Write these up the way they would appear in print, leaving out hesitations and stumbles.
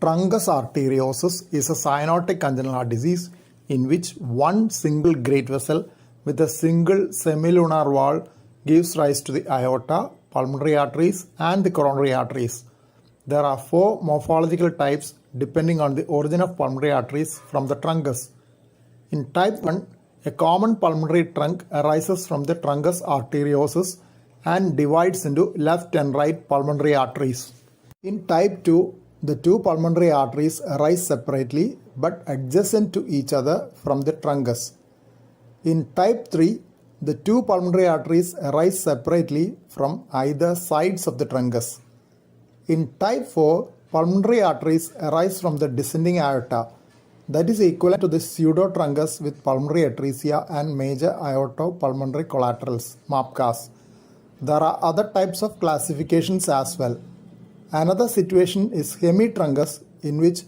Truncus arteriosus is a cyanotic congenital heart disease in which one single great vessel with a single semilunar wall gives rise to the aorta, pulmonary arteries, and the coronary arteries. There are four morphological types depending on the origin of pulmonary arteries from the truncus. In type 1, a common pulmonary trunk arises from the truncus arteriosus and divides into left and right pulmonary arteries. In type 2, the two pulmonary arteries arise separately but adjacent to each other from the truncus. In type 3, the two pulmonary arteries arise separately from either sides of the truncus. In type 4, pulmonary arteries arise from the descending aorta, that is equivalent to the pseudotruncus with pulmonary atresia and major aortopulmonary collaterals, MAPCAs. There are other types of classifications as well. Another situation is hemitruncus, in which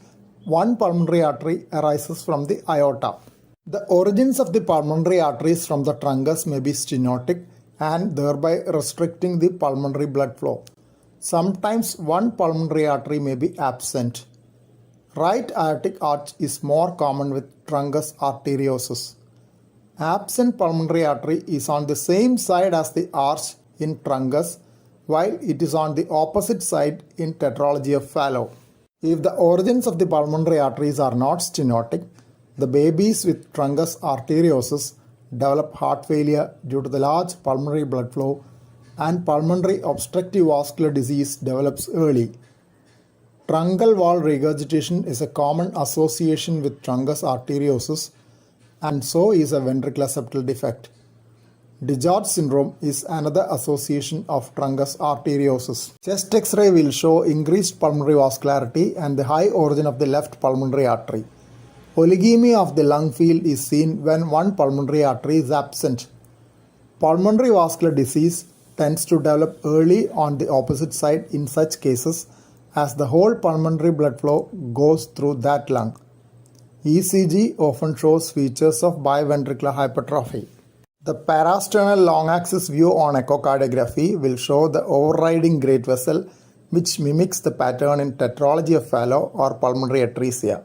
one pulmonary artery arises from the aorta. The origins of the pulmonary arteries from the truncus may be stenotic and thereby restricting the pulmonary blood flow. Sometimes one pulmonary artery may be absent. Right aortic arch is more common with Truncus arteriosus. Absent pulmonary artery is on the same side as the arch in truncus, while it is on the opposite side in tetralogy of Fallot. If the origins of the pulmonary arteries are not stenotic, the babies with Truncus arteriosus develop heart failure due to the large pulmonary blood flow, and pulmonary obstructive vascular disease develops early. Truncal wall regurgitation is a common association with Truncus arteriosus, and so is a ventricular septal defect. DiGeorge syndrome is another association of Truncus arteriosus. Chest X-ray will show increased pulmonary vascularity and the high origin of the left pulmonary artery. Oligemi of the lung field is seen when one pulmonary artery is absent. Pulmonary vascular disease tends to develop early on the opposite side in such cases, as the whole pulmonary blood flow goes through that lung. ECG often shows features of biventricular hypertrophy. The parasternal long axis view on echocardiography will show the overriding great vessel, which mimics the pattern in tetralogy of Fallot or pulmonary atresia.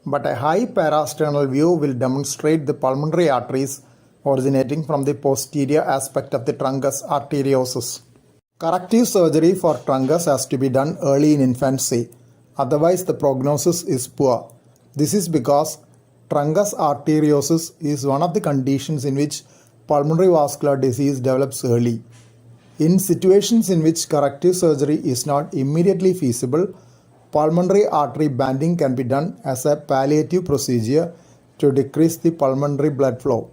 But a high parasternal view will demonstrate the pulmonary arteries originating from the posterior aspect of the Truncus arteriosus. Corrective surgery for truncus has to be done early in infancy, otherwise the prognosis is poor. This is because Truncus arteriosus is one of the conditions in which pulmonary vascular disease develops early. In situations in which corrective surgery is not immediately feasible, pulmonary artery banding can be done as a palliative procedure to decrease the pulmonary blood flow.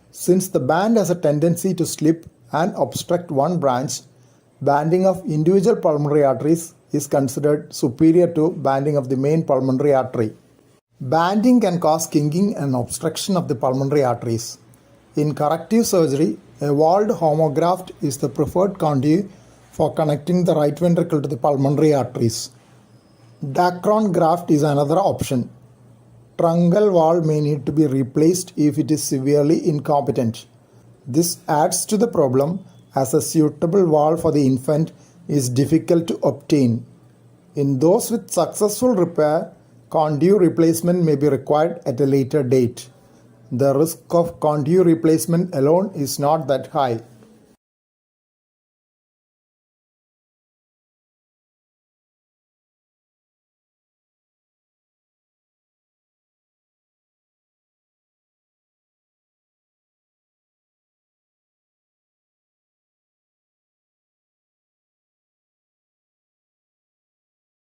Since the band has a tendency to slip and obstruct one branch, banding of individual pulmonary arteries is considered superior to banding of the main pulmonary artery. Banding can cause kinking and obstruction of the pulmonary arteries. In corrective surgery, a walled homograft is the preferred conduit for connecting the right ventricle to the pulmonary arteries. Dacron graft is another option. Truncal wall may need to be replaced if it is severely incompetent. This adds to the problem, as a suitable wall for the infant is difficult to obtain. In those with successful repair, conduit replacement may be required at a later date. The risk of conduit replacement alone is not that high.